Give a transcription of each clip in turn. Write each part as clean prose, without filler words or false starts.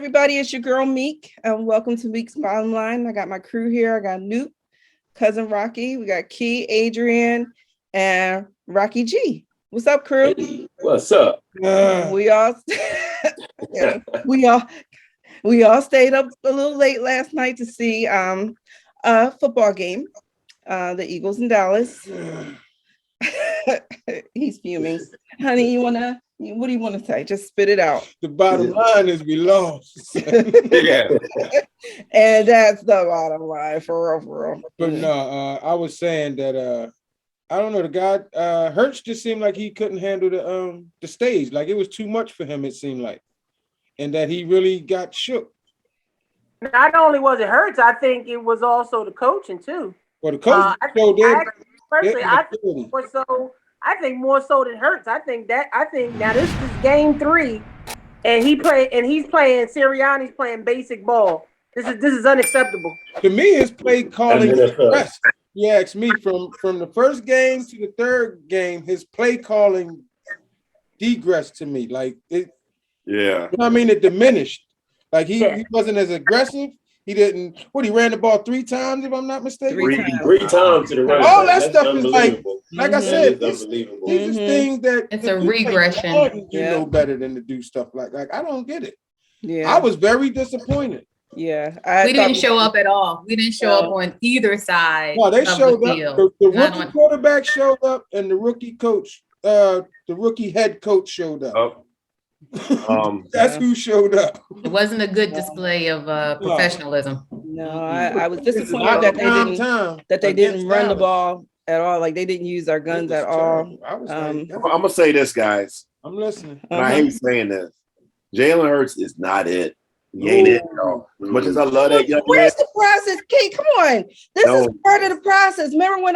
everybody? It's your girl Meek, and welcome to Meek's Bottom Line. I got my crew here. I got Noop, cousin Rocky. We got Key, Adrian, and Rocky G. What's up, crew? Hey, what's up? We all, yeah, we all stayed up a little late last night to see a football game, the Eagles in Dallas. He's fuming, honey. What do you want to say? Just spit it out. The bottom line is we lost. Yeah. And that's the bottom line for real. But no, I was saying that I don't know, the guy Hurts just seemed like he couldn't handle the stage. Like it was too much for him, it seemed like. And that he really got shook. Not only was it Hurts, I think it was also the coaching too. Well, the coach showed I think more so than Hurts. I think now this is game 3, and he's playing Sirianni's playing basic ball. This is unacceptable. To me, his play calling regressed. You asked me from the first game to the third game, his play calling degressed to me. Like it, Yeah. you know what I mean? It diminished. Like he wasn't as aggressive. He didn't. What, he ran the ball 3 times, if I'm not mistaken? Three times to the right. All that stuff is like I said, it's unbelievable. these are things that It's a regression. You know better than to do stuff like I don't get it. Yeah, I was very disappointed. Yeah, We didn't show up at all. We didn't show up on either side. No, they of showed the up. field. The rookie quarterback showed up, and the rookie coach, the rookie head coach showed up. That's who showed up. It wasn't a good display of professionalism. No, I was disappointed that they didn't run the ball at all. Like they didn't use our guns at all. I'm gonna say this, guys. I'm listening. And I hate saying this. Jalen Hurts is not it. He ain't it. No. As much as I love that young man. Where's the process, Kate? Come on, this is part of the process. Remember when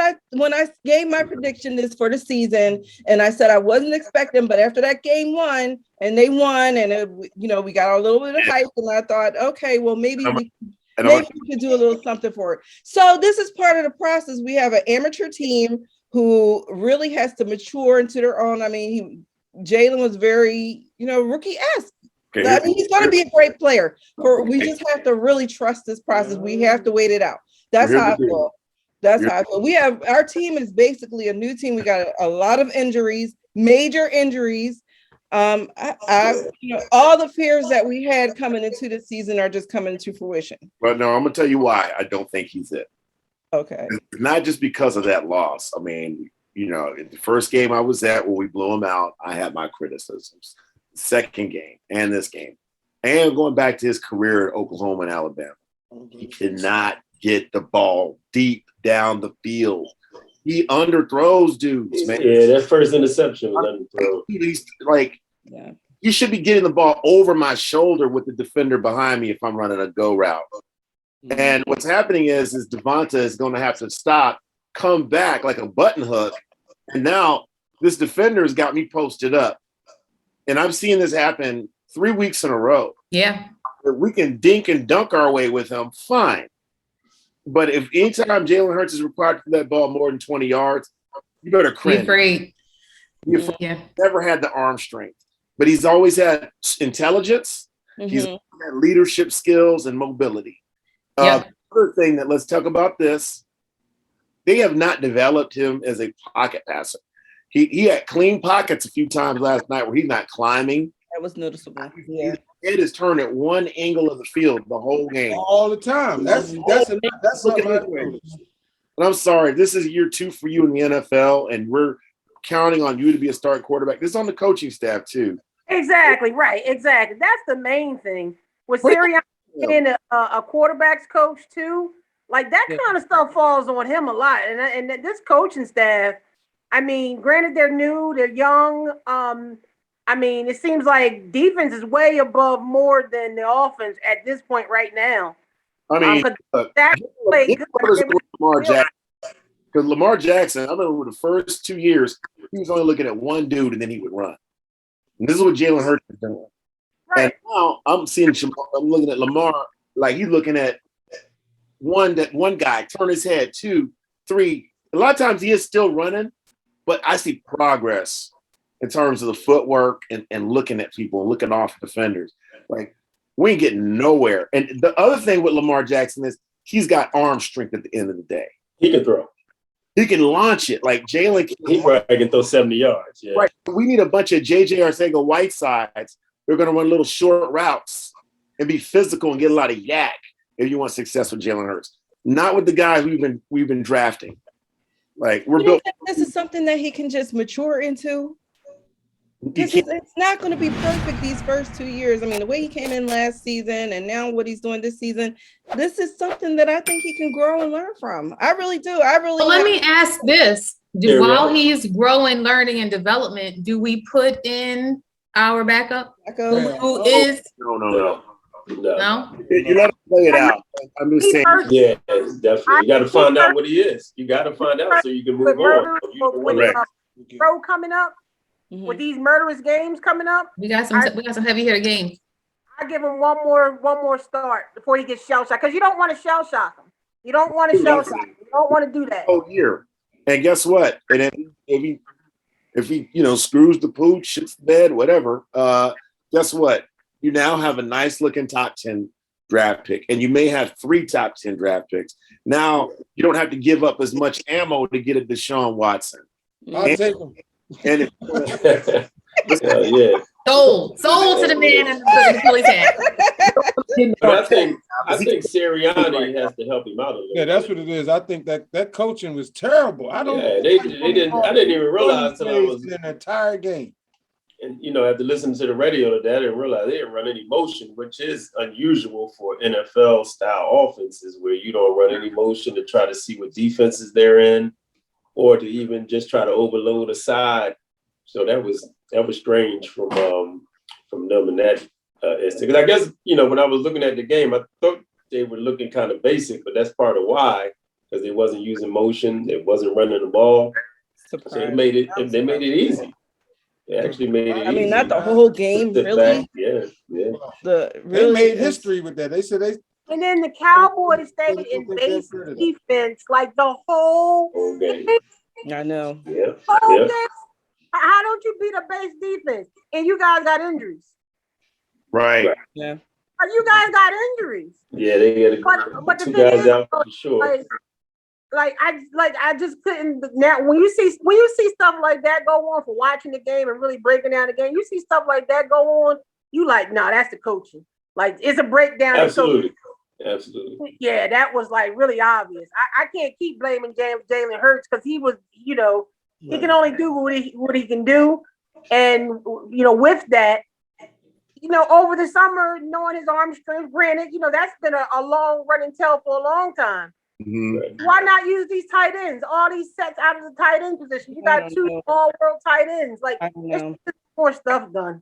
I gave my prediction this for the season, and I said I wasn't expecting, but after that game won, and they won, and we got a little bit of hype, and I thought, okay, well maybe we could do a little something for it. So this is part of the process. We have an amateur team who really has to mature into their own. I mean, Jalen was very, rookie-esque. Okay, I mean, he's going to be a great player. We just have to really trust this process. We have to wait it out. That's how I feel. That's how I feel. Our team is basically a new team. We got a lot of injuries, major injuries. All the fears that we had coming into the season are just coming to fruition. But no, I'm gonna tell you why I don't think he's it. Okay. It's not just because of that loss. I mean, in the first game I was at where we blew him out, I had my criticisms. Second game and this game, and going back to his career at Oklahoma and Alabama, he cannot get the ball deep down the field. He underthrows dudes, man. Yeah, that first interception was underthrown. He's like, you should be getting the ball over my shoulder with the defender behind me if I'm running a go route. Mm-hmm. And what's happening is Devonta is going to have to stop, come back like a button hook, and now this defender has got me posted up. And I'm seeing this happen 3 weeks in a row. Yeah. If we can dink and dunk our way with him, fine. But if anytime Jalen Hurts is required to that ball more than 20 yards, you better cringe. You've never had the arm strength, but he's always had intelligence. Mm-hmm. He's had leadership skills and mobility. The other thing that let's talk about this, they have not developed him as a pocket passer. He had clean pockets a few times last night where he's not climbing. That was noticeable. Yeah. It is turned at one angle of the field the whole game. All the time. That's something I noticed. And I'm sorry, this is year 2 for you in the NFL, and we're counting on you to be a starting quarterback. This is on the coaching staff too. Exactly, right. Exactly. That's the main thing. With Sirianni being a quarterback's coach too, like that kind of stuff falls on him a lot. And this coaching staff, I mean, granted they're new, they're young. I mean, it seems like defense is way above more than the offense at this point right now. I mean, because Lamar Jackson, I remember the first 2 years, he was only looking at one dude and then he would run. And this is what Jalen Hurts is doing. Right. And now I'm looking at Lamar like he's looking at one guy turn his head, 2, 3. A lot of times he is still running, but I see progress in terms of the footwork and looking at people and looking off defenders. Like we ain't getting nowhere. And the other thing with Lamar Jackson is he's got arm strength at the end of the day. He can throw. He can launch it like Jalen. He probably can throw 70 yards. Yeah. Right. We need a bunch of J.J. Arcega-Whitesides. They're going to run little short routes and be physical and get a lot of yak if you want success with Jalen Hurts. Not with the guys we've been drafting. Like we're built. This is something that he can just mature into. It's not going to be perfect these first 2 years. I mean, the way he came in last season and now what he's doing this season, this is something that I think he can grow and learn from. I really do. Well, let me ask this. While he's growing, learning, and development, do we put in our backup? Who is? No. You got to play it out. I'm just saying. Yeah, definitely. You got to find out what he is. You got to find out so you can move on. Pro coming up. With these murderous games coming up, we got some heavy hitter games. I give him one more start before he gets shell shocked, because you don't want to shell shock him. You don't want to shell shock him. You don't want to do that. Oh, year. And guess what? And then if he screws the pooch, shits the bed, whatever. Guess what? You now have a nice looking top 10 draft pick, and you may have 3 top 10 draft picks. Now you don't have to give up as much ammo to get a Deshaun Watson. I'll take him. And sold to the man in the Phillies hat. But I think Sirianni has to help him out a little. Yeah, that's what it is. I think that coaching was terrible. I didn't even realize until I was in the entire game. And after listening to the radio today, I didn't realize they didn't run any motion, which is unusual for NFL style offenses where you don't run any motion to try to see what defenses they're in, or to even just try to overload a side. So that was strange from them in that instant. Because I guess, when I was looking at the game, I thought they were looking kind of basic, but that's part of why, because they wasn't using motion, they wasn't running the ball. So they made it easy. They actually made it easy. I mean, not the whole game, really. Back. Yeah. They made history with that. They said they. And then the Cowboys stayed in base defense like the whole game. I know. Yeah. How don't you beat a base defense? And you guys got injuries. Right. Yeah. You guys got injuries. Yeah, they got 2 guys out for sure. I just couldn't. Now, when you see stuff like that go on for watching the game and really breaking down the game, you see stuff like that go on. You like, nah, that's the coaching. Like, it's a breakdown. Absolutely. Yeah, that was like really obvious. I can't keep blaming Jalen Hurts because he was, he can only do what he can do, and with that, over the summer, knowing his arm strength, granted, that's been a long running tell for a long time. Mm-hmm. Why not use these tight ends? All these sets out of the tight end position. You got 2 all-world tight ends. Like, there's more stuff done.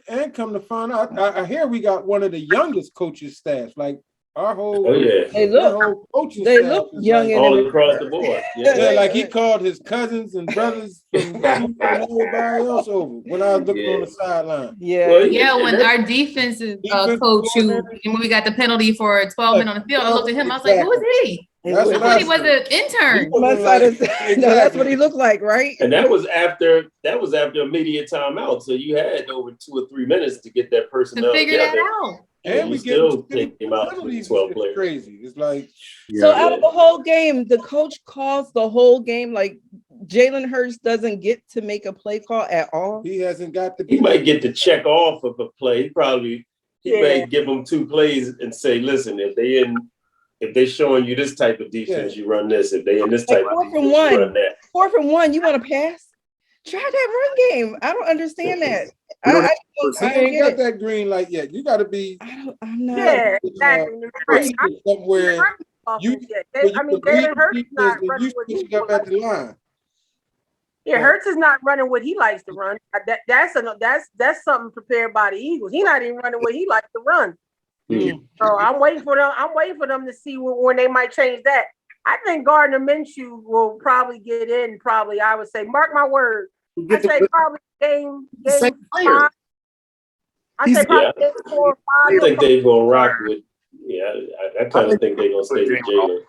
And come to find out, I hear we got one of the youngest coaching staff. Like our whole, they look young all across the board. Yeah, like he called his cousins and brothers and everybody else over when I was looking on the sideline. When our defensive coach, when we got the penalty for 12 men on the field, I looked at him. I was like, "Who is he?" I thought he was an intern. That's what he looked like, right? And that was after immediate timeout. So you had over 2 or 3 minutes to get that personnel to figure that out. And we still take him out for 12 players. Crazy. It's like so out of the whole game, the coach calls the whole game. Like Jalen Hurts doesn't get to make a play call at all. He hasn't got the. He might get to check off of a play. He may give them 2 plays and say, "Listen, if they showing you this type of defense, you run this. If they in this type of defense, you run that." 4th and 1, you want to pass? Try that run game. I don't understand that. I ain't got that green light yet. You got to be. I'm not. Yeah, exactly. Somewhere. Jalen Hurts is not running what he at the line. Yeah, Hurts is not running what he likes to run. That's something prepared by the Eagles. He's not even running what he likes to run. Mm-hmm. So I'm waiting for them to see when they might change that. I think Gardner Minshew will probably get in. Probably, I would say, mark my word. I say probably game 5. I say probably game 4 or 5. I think they're gonna rock with. Yeah, I kind of think they're gonna stay with Jalen.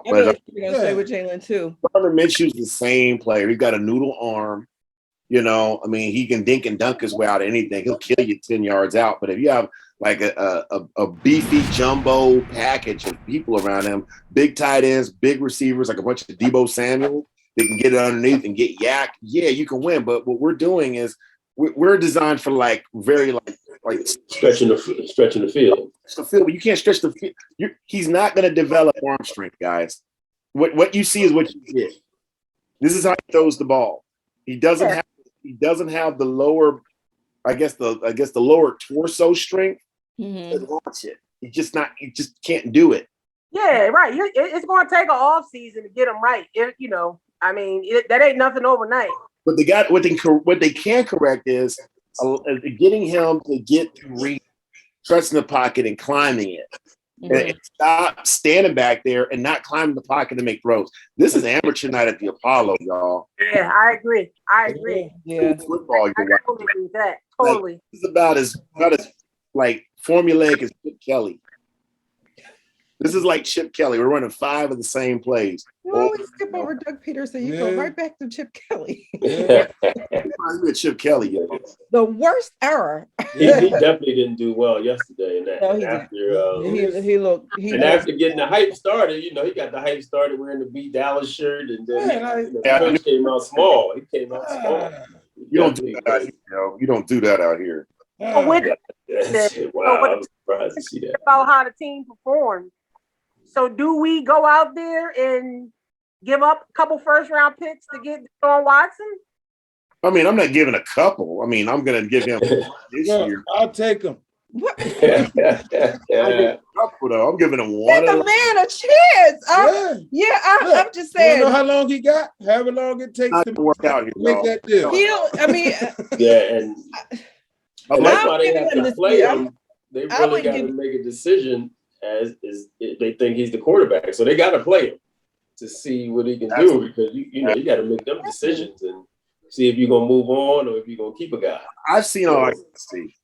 They're gonna stay with Jalen too. Gardner Minshew's the same player. He's got a noodle arm. He can dink and dunk his way out of anything. He'll kill you 10 yards out. But if you have like a beefy jumbo package of people around him, big tight ends, big receivers, like a bunch of Deebo Samuel. They can get it underneath and get yak. Yeah, you can win. But what we're doing is we're designed for like stretching the field. The field, but you can't stretch the field. He's not going to develop arm strength, guys. What you see is what you get. This is how he throws the ball. He doesn't have the lower, I guess the lower torso strength to launch it. He just can't do it. Yeah, right. It's going to take an off season to get him right. That ain't nothing overnight. But what they can correct is getting him to get to reach, trusting the pocket and climbing it. And stop standing back there and not climbing the pocket to make throws. This is amateur night at the Apollo, y'all. Yeah, I agree. Yeah. Football, I totally agree with that. Totally. This is about as like formulaic as Chip Kelly. This is like Chip Kelly. We're running 5 of the same plays. You always skip over Doug Peterson. You go right back to Chip Kelly. Chip Kelly, yo. The worst error. He definitely didn't do well yesterday in that. After getting the hype started, he got the hype started wearing the Beat Dallas shirt, and then he came out small. You don't do that out here, yo. You don't do that out here. Wow, I'm surprised to see that. About how the team performed. So do we go out there and give up a couple first-round picks to get Deshaun Watson? I mean, I'm not giving a couple. I mean, I'm going to give him this year. I'll take him. What? I'm giving him one. Give the man a chance. I'm just saying. You know how long he got? However long it takes to work out here, make that deal. And that's why they have to play him. They really got to make a decision as they think he's the quarterback. So they got to play him to see what he can do, because you got to make them decisions and see if you're going to move on or if you're going to keep a guy. I've seen all I can see.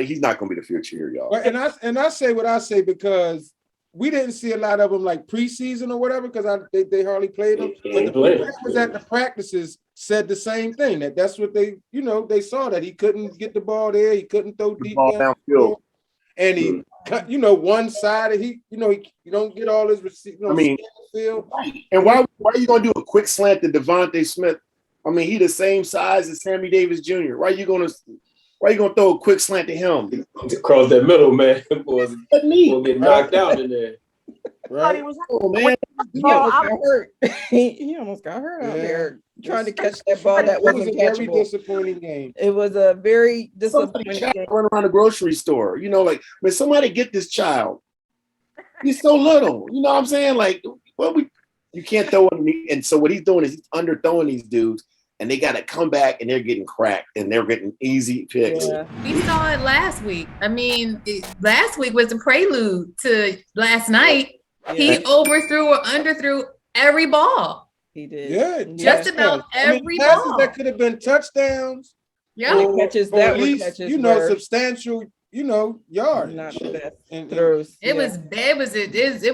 He's not going to be the future here, y'all. And I say what I say because we didn't see a lot of them like preseason or whatever, because they hardly played them. But the players at the practices said the same thing, that's what they saw, that he couldn't get the ball there, he couldn't throw deep downfield, and he cut, one side, he don't get all his receivers. Field. And why are you going to do a quick slant to Devontae Smith? I mean, he the same size as Sammy Davis Jr. Why are you going to throw a quick slant to him? Across that middle, man. Boys will get knocked out in there. Right. Man. He almost got hurt out there trying to catch that ball that wasn't catchable. Very disappointing game. It was a very disappointing game. Run around the grocery store, when somebody get this child. He's so little. You know what I'm saying? Like, you can't throw him. And so what he's doing is he's underthrowing these dudes, and they got to come back, and they're getting cracked, and they're getting easy picks. Yeah. We saw it last week. I mean, last week was the prelude to last night. Yeah. He overthrew or underthrew every ball. He did. Yeah. Just about every ball. That could have been touchdowns. Yeah. Catches or at least, substantial, yards. Not the best throws. It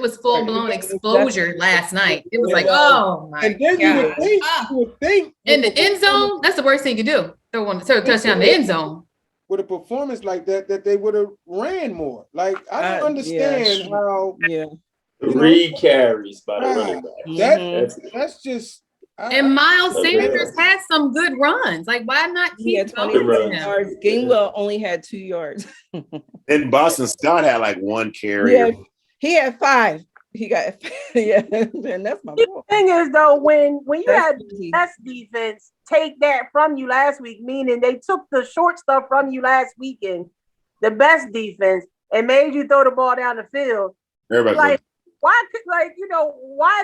was full blown exposure last night. It was like, oh my and then God. You would think in the end zone, that's the worst thing you do. Throw a touchdown in the end zone. With a performance like that they would have ran more. Like, I don't understand how. Yeah. 3 carries by the running back. That's just. And Miles Sanders had some good runs. Like, why not keep going? Yards. Gainwell only had 2 yards. And Boston Scott had like 1 carry. Yeah, he had 5. He got and that's my point. The thing is, though, when you had best defense take that from you last week, meaning they took the short stuff from you last weekend, the best defense, and made you throw the ball down the field. Everybody. Why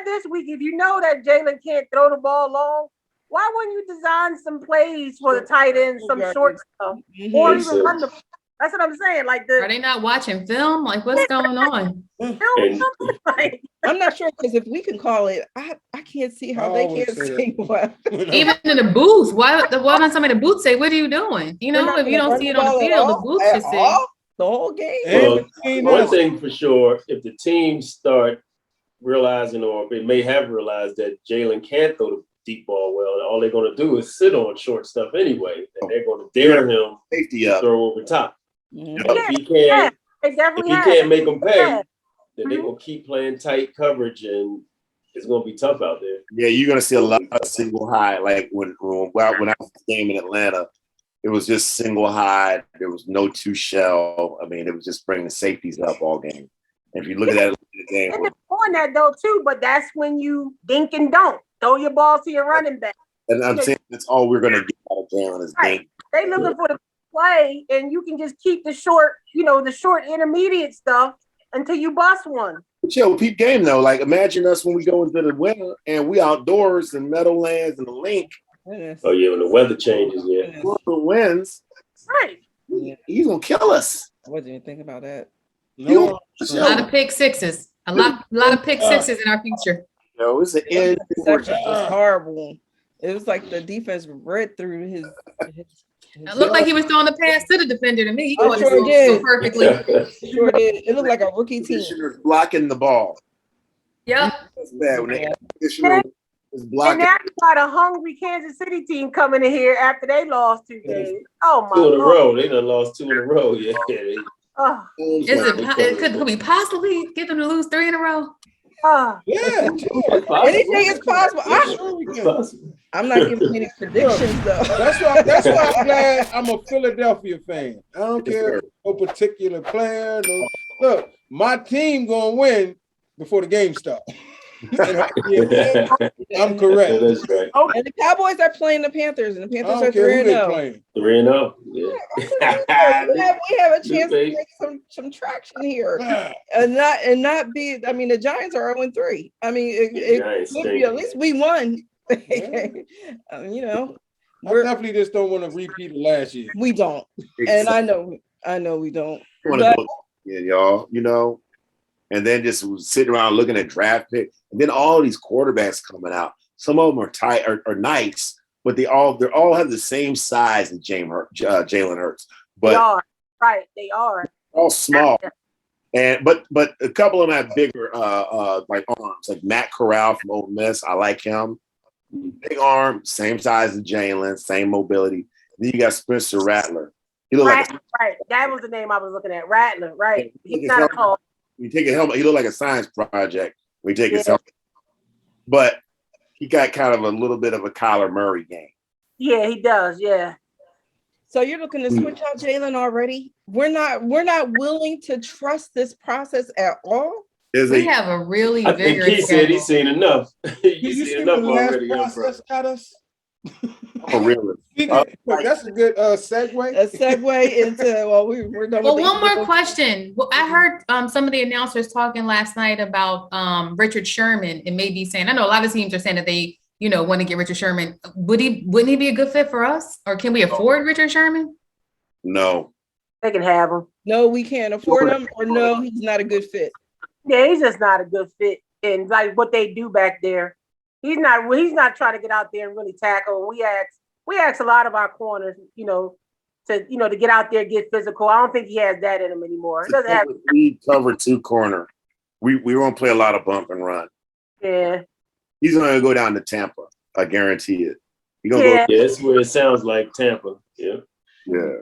this week, if you know that Jalen can't throw the ball long, why wouldn't you design some plays for the tight end, some short stuff, or even run the? That's what I'm saying. Are they not watching film? Like, what's going on? I'm not sure, because if we can call it, I can't see how they can't see what. Even in the booth, why don't somebody in the booth say, "What are you doing?" If you don't see it on the field, the booth should say. The whole game. Well, one thing for sure, if the team start realizing, or they may have realized, that Jalen can't throw the deep ball well, all they're going to do is sit on short stuff anyway, and they're going to dare him to throw over top. Mm-hmm. If he can't They definitely If he have. can't make them pay, Yeah. then they're gonna keep playing tight coverage, and it's gonna be tough out there. Yeah, you're gonna see a lot of single high. Like when I was at the game in Atlanta, it was just single high. There was no two shell. I mean, it was just bringing the safeties up all game. And if you look at that game, And they're doing that though too, but that's when you dink and don't throw your ball to your running back. and I'm saying that's all we're gonna get out of Jalen is Right. dink. They looking for the play, and you can just keep the short intermediate stuff until you bust one. But yo, peep game though. Like imagine us when we go into the winter and we outdoors in Meadowlands and the link. Oh yeah, when the weather changes, yeah. Florida wins. Right. He's gonna kill us. I wasn't even thinking about that. No, A lot of pick sixes. A lot of pick sixes in our future. Yo, it's an end. Interception was horrible. It was like the defense read through his It looked like he was throwing the pass to the defender to me. He caught it sure so did. perfectly. Sure did. It looked like a rookie team. Commissioner's blocking the ball. Yep. That's bad when the commissioner is And blocking. now you got a hungry Kansas City team coming in here after they lost 2 games. Oh my 2 in a God. row. They done lost 2 in a row. Yeah. Oh, Could we possibly get them to lose 3 in a row? oh. yeah, Anything is possible. It's possible. I'm not giving any predictions though. that's why I'm glad I'm a Philadelphia fan. I don't care no particular player. No, look, my team gonna win before the game starts. I'm correct. That's right. And the Cowboys are playing the Panthers, and the I Panthers don't are care who they 3-0. playing. 3-0. Yeah. We have a chance to Baby. make some traction here, Ah, and not be. I mean, the Giants are 0-3. I mean, it Giants could stink. be at least we won. Yeah. You know, I definitely just don't want to repeat of last year. we don't, and I know we don't. want to go, yeah, y'all, you know, and then just sitting around looking at draft pick, and then all these quarterbacks coming out. Some of them are tight or nice, but they all have the same size as Jalen Hurts, They but are. Right. They are. all small. And but a couple of them have bigger like arms, like Matt Corral from Ole Miss. I like him. Big arm, same size as Jalen, same mobility. Then you got Spencer Rattler. He looked like Right. That was the name I was looking at. Rattler. Right. Yeah. He's not a call. we take his helmet. He looked like a science project. We take his helmet, but he got kind of a little bit of a Kyler Murray game. Yeah, he does. Yeah. So you're looking to switch out Jalen already? We're not willing to trust this process at all. We have a really I think vigorous he said schedule. he's seen enough. Did He's you seen see enough the last already. young bro. process at us? Oh, really? That's a good segue. A segue into we're done. Well, with one more question. Well, I heard some of the announcers talking last night about Richard Sherman and maybe saying, I know a lot of teams are saying that they, want to get Richard Sherman. Wouldn't he be a good fit for us? Or can we afford Richard Sherman? No. They can have him. No, we can't afford him, or no, he's not a good fit. Yeah, he's just not a good fit. And like what they do back there, he's not trying to get out there and really tackle. We ask a lot of our corners, to get out there, get physical. I don't think he has that in him anymore. He doesn't have. We cover 2 corner. We won't play a lot of bump and run. Yeah. He's gonna go down to Tampa. I guarantee it. He gonna Yeah. Yeah, that's where it sounds like Tampa. Yeah. go. Yeah.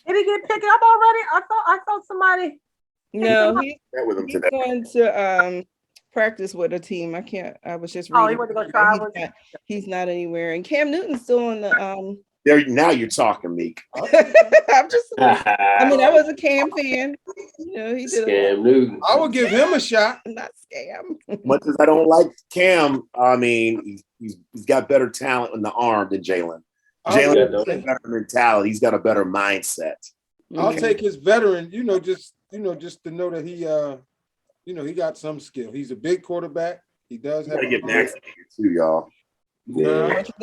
Did he get picked up already? I thought somebody. No, he's Met with him he's today. going to practice with a team. I was just Oh, reading. he went to go travel. He's not anywhere. And Cam Newton's still on the There now you're talking, Meek. I mean, I was a Cam fan. He did Scam Newton. I would give him a shot. not scam. Much as I don't like Cam, I mean, he's got better talent in the arm than Jalen. Jalen has a better mentality. He's got a better mindset. I'll take his veteran, just to know that he got some skill. He's a big quarterback. He does have Gotta get Max too, y'all. Yeah. What you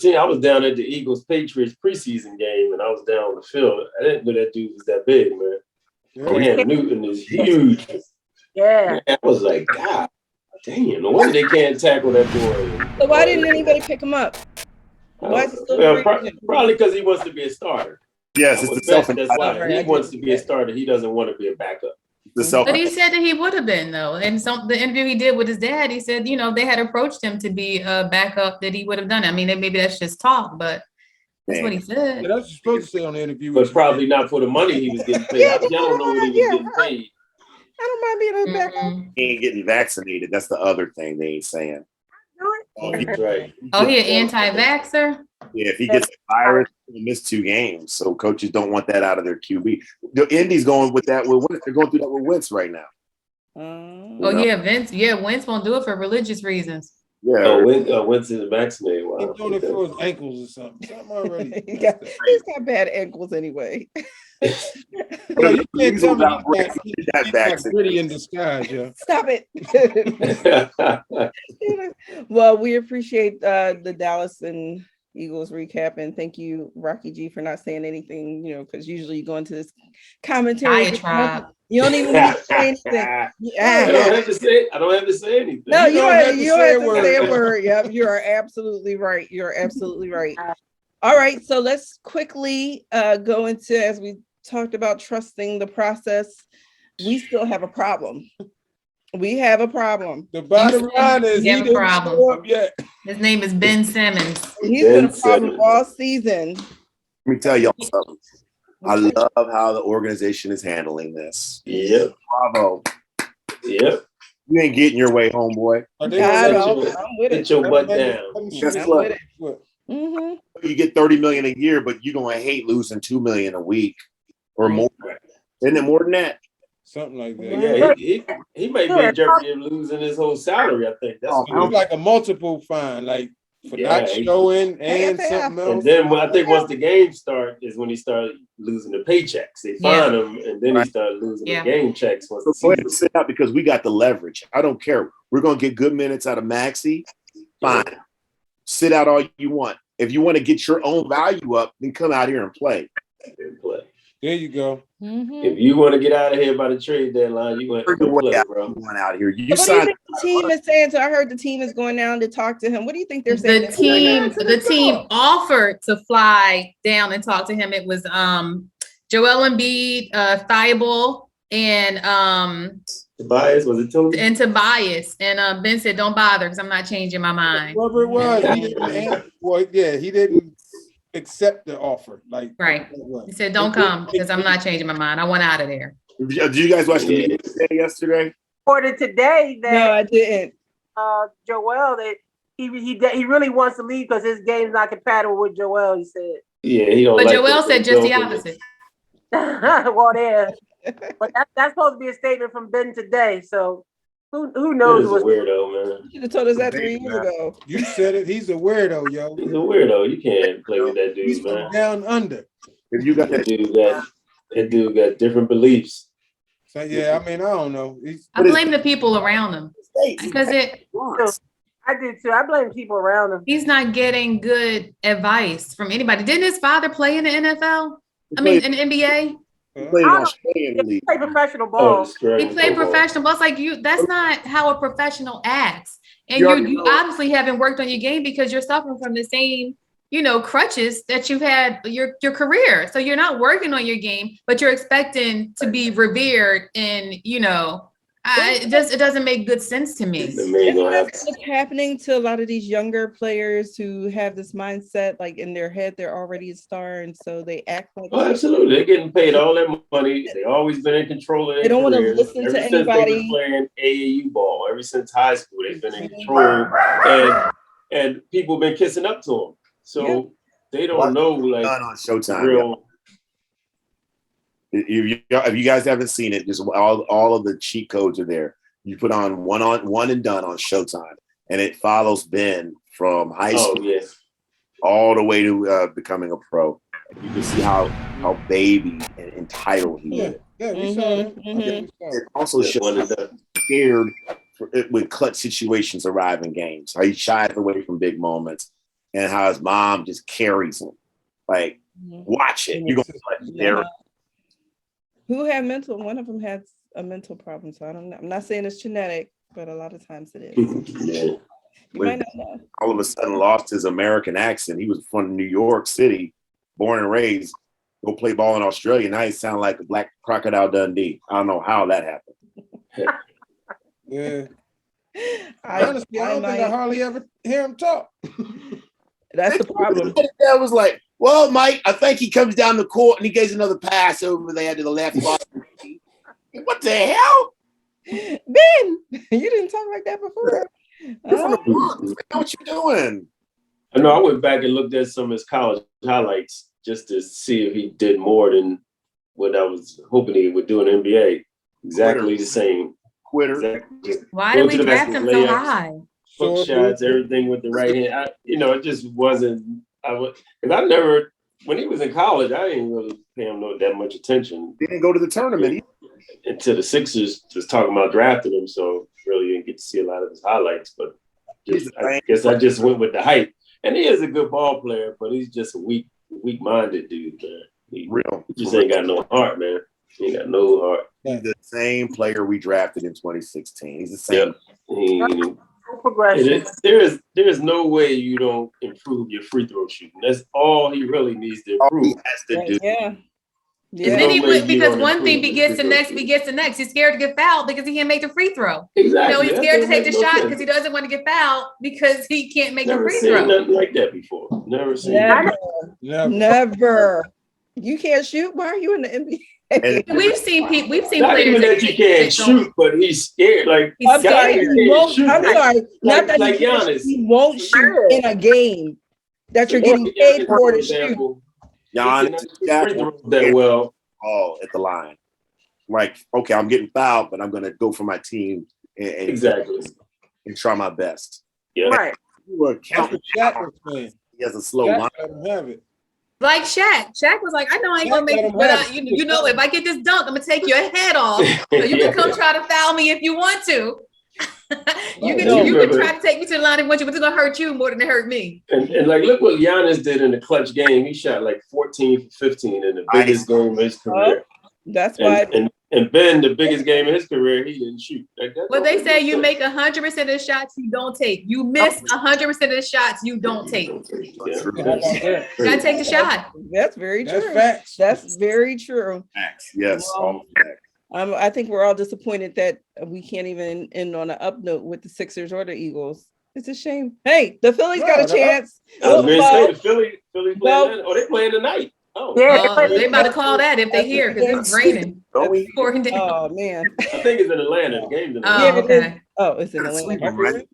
say? I was down at the Eagles Patriots preseason game and I was down on the field. I didn't know that dude was that big, man. Yeah. Cam Newton is huge. Yeah. I was like, God damn, no wonder they can't tackle that boy. So why didn't anybody pick him up? Why is he still Well, free agent? probably because he wants to be a starter. Yes, it's the self. That's why he wants to be a starter. He doesn't want to be a backup. The self. But he said that he would have been, though. And the interview he did with his dad, he said, they had approached him to be a backup, that he would have done it. I mean, maybe that's just talk, but That's what he said. Yeah, that's what you're supposed to say on the interview. But probably not for the money he was getting paid. I don't know what he was getting paid. I don't mind being a backup. He ain't getting vaccinated. That's the other thing they ain't saying. That's right. Oh, he an anti-vaxxer? Yeah, if he gets the virus, he'll miss 2 games. So coaches don't want that out of their QB. The Indy's going with that. They're going through that with Wentz right now. Yeah, Vince. Yeah, Wentz won't do it for religious reasons. Yeah. Wentz is vaccinated. Wow. He's doing it for his ankles or something. Something already. He's got bad ankles anyway. Well, you can't tell me he's not gritty in disguise, yeah. Stop it. Well, we appreciate the Dallas and Eagles recap, and thank you, Rocky G, for not saying anything, because usually you go into this commentary. You don't even need to say anything. I don't have to say anything. No, you don't have to say a word. Yep, you are absolutely right. You're absolutely right. All right, so let's quickly go into, as we talked about trusting the process, we still have a problem. We have a problem. The bottom line is he didn't show up yet. His name is Ben Simmons. He's been a problem all season. Let me tell y'all something. I love how the organization is handling this. Yep. Bravo. Yep. You ain't getting your way, homeboy. I'm with it. Get your butt down. Guess what? You get $30 million a year, but you're gonna hate losing $2 million a week or more. Isn't it more than that? Something like that. Yeah, he might be in jeopardy of losing his whole salary. I think that's like a multiple fine, like for not showing and something else. And then I think once the game starts is when he started losing the paychecks. They fine him, and then he started losing the game checks. So go ahead and sit out because we got the leverage. I don't care. We're gonna get good minutes out of Maxey. Fine. Sit out all you want. If you want to get your own value up, then come out here and play. There you go. If you want to get out of here by the trade deadline, you're going to play, bro. Out here. What do you think the team is saying? So I heard the team is going down to talk to him. What do you think they're saying? The team offered to fly down and talk to him. It was Joel Embiid, Thibault, and Tobias. Was it Toby? And Tobias. And Ben said, "Don't bother, because I'm not changing my mind." Whoever it was, he didn't accept the offer. Like he said, "Don't come because I'm not changing my mind. I want out of there." Did you guys watch the meeting yesterday? Reported today that no, I didn't. Joel that he really wants to leave because his game's not compatible with Joel. He said. Yeah, he don't. But Joel said just the opposite. Well, there. But that's supposed to be a statement from Ben today. So who knows what's weirdo, man. You should have told us that 3 years ago. You said it. He's a weirdo, yo. He's a weirdo. You can't play with that dude, He's man. Down under. If you got that dude got different beliefs. So yeah, I mean, I don't know. I blame the people around him because I do too. I blame people around him. He's not getting good advice from anybody. Didn't his father play in the NFL? I mean, in the NBA? He played professional ball. He played professional ball. It's like that's not how a professional acts. And you obviously haven't worked on your game because you're suffering from the same, crutches that you've had your career. So you're not working on your game, but you're expecting to be revered and, it doesn't make good sense to me. What's happening to a lot of these younger players who have this mindset, like in their head, they're already a star, and so they act like. Oh, absolutely, they're getting paid all their money. They always been in control of their They don't want to careers. listen to anybody. They've been playing AAU ball ever since high school. They've been in control, and people been kissing up to them. So they don't know like on Showtime. Real. If you guys haven't seen it, just all of the cheat codes are there. You put on one and done on Showtime, and it follows Ben from high school all the way to becoming a pro. You can see how baby and entitled he is. Yeah, we saw it. It also shows scared when clutch situations arrive in games. How he shies away from big moments, and how his mom just carries him. Like, watch it. You're gonna be like, who had mental? One of them had a mental problem. So I don't know. I'm not saying it's genetic, but a lot of times it is. You might not know. All of a sudden lost his American accent. He was from New York City, born and raised, go play ball in Australia. Now he sounds like a black Crocodile Dundee. I don't know how that happened. Yeah. Honestly, I don't think I hardly ever hear him talk. That's the problem. That was like, Well, Mike, I think he comes down the court and he gets another pass over there to the left. What the hell? Ben, you didn't talk like that before. What you doing? I know I went back and looked at some of his college highlights just to see if he did more than what I was hoping he would do in the NBA. Exactly the same. Quitter. Why did we draft him so high? Hook shots, everything with the right hand. It just wasn't. Because I never, when he was in college, I didn't really pay him that much attention. He didn't go to the tournament until the Sixers was talking about drafting him, so really didn't get to see a lot of his highlights. But I guess I just went with the hype. And he is a good ball player, but he's just a weak-minded dude, man. He just ain't got no heart, man. He ain't got no heart. He's the same player we drafted in 2016. He's the same. Yep. Progression. There is no way you don't improve your free throw shooting. That's all he really needs to improve. Because one thing begets the next. He's scared to get fouled because he can't make the free throw. Exactly. He's scared to take the shot because he doesn't want to get fouled because he can't make the free throw. Never seen nothing like that before. Never seen Never. You can't shoot. Why are you in the NBA? We've seen not players even that you can't shoot, but he's scared. Like I'm sorry. Not that like Giannis. He won't shoot in a game that you're getting paid for to shoot. Giannis that well. Oh, at the line. Like, okay, I'm getting fouled, but I'm going to go for my team and try my best. Yeah. Right. He has a slow line. Have it. Like Shaq. Shaq was like, I know I ain't gonna make it, but if I get this dunk, I'm gonna take your head off. So you can come try to foul me if you want to. you can try to take me to the line if you want to, but it's gonna hurt you more than it hurt me. And like, look what Giannis did in the clutch game. He shot like 14 for 15 in the biggest game of his career. That's why. And Ben, the biggest game of his career, he didn't shoot. But they say you make 100% of the shots you don't take. You miss 100% of the shots you don't take. You gotta take the shot. That's very true. That's facts. That's very true. Facts. Yes. I think we're all disappointed that we can't even end on an up note with the Sixers or the Eagles. It's a shame. Hey, the Phillies got a chance. I was going to say the Phillies playing. They playing tonight. Oh, yeah, they about to call that if they hear because it's raining. Oh man, I think it's in Atlanta. The game's in Atlanta. Oh, okay. It's in Atlanta.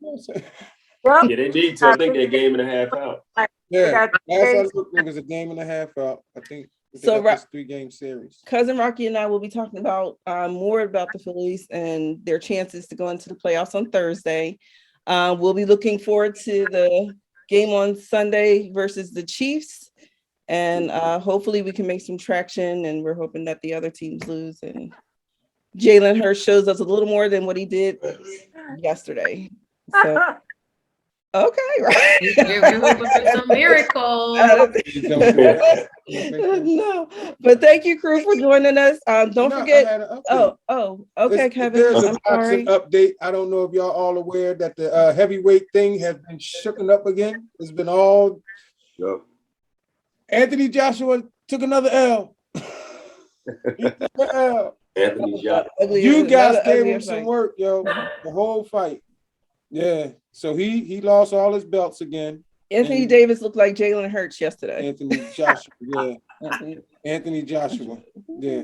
Yeah, they need to. I think they're game and a half out. Yeah, last I looked, it was a game and a half out. I think so. 3-game series. Cousin Rocky and I will be talking about more about the Phillies and their chances to go into the playoffs on Thursday. We'll be looking forward to the game on Sunday versus the Chiefs. And hopefully we can make some traction, and we're hoping that the other teams lose and Jalen Hurts shows us a little more than what he did yesterday. So, okay, right? We're hoping for some miracles. No, but thank you, crew, for joining us. Don't forget. Okay, Kevin. There's a boxing update. I don't know if y'all all aware that the heavyweight thing has been shooken up again. It's been all. Yep. Anthony Joshua took another L. Anthony Joshua. You guys gave him some work, yo. The whole fight. Yeah. So he lost all his belts again. Anthony Davis looked like Jalen Hurts yesterday. Anthony Joshua, yeah. Anthony Joshua, yeah.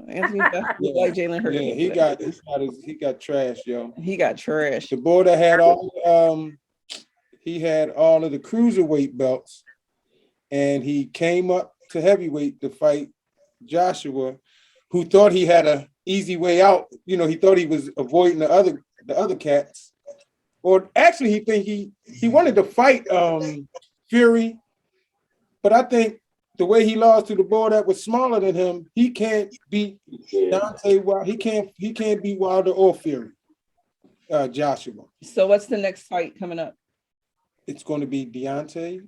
Anthony Joshua looked like Jalen Hurts. Yeah, he got trashed, yo. He got trashed. The boy that had he had all of the cruiserweight belts. And he came up to heavyweight to fight Joshua, who thought he had an easy way out. You know, he thought he was avoiding the other cats. Or actually, he wanted to fight Fury, but I think the way he lost to the boy that was smaller than him, he can't beat Dante Wilder. He can't beat Wilder or Fury. Joshua. So what's the next fight coming up? It's going to be Deontay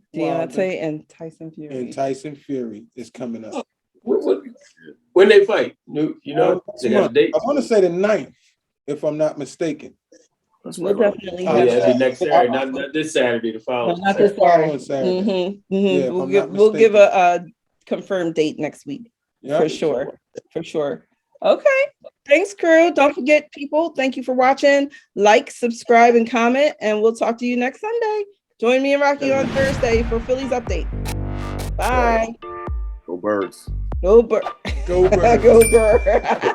and Tyson Fury. And Tyson Fury is coming up. When they fight, you know, they got a date. I want to say the 9th, if I'm not mistaken. We'll definitely it'll be next Saturday, not this Saturday, the following. Not this Saturday. Mm-hmm. Mm-hmm. Yeah, we'll give a confirmed date next week. Yep. For sure. Okay. Thanks, crew. Don't forget, people, thank you for watching. Like, subscribe, and comment, and we'll talk to you next Sunday. Join me and Rocky on Thursday for Phillies Update. Bye. Go Birds. Go Bird. Go Birds. Go Bird.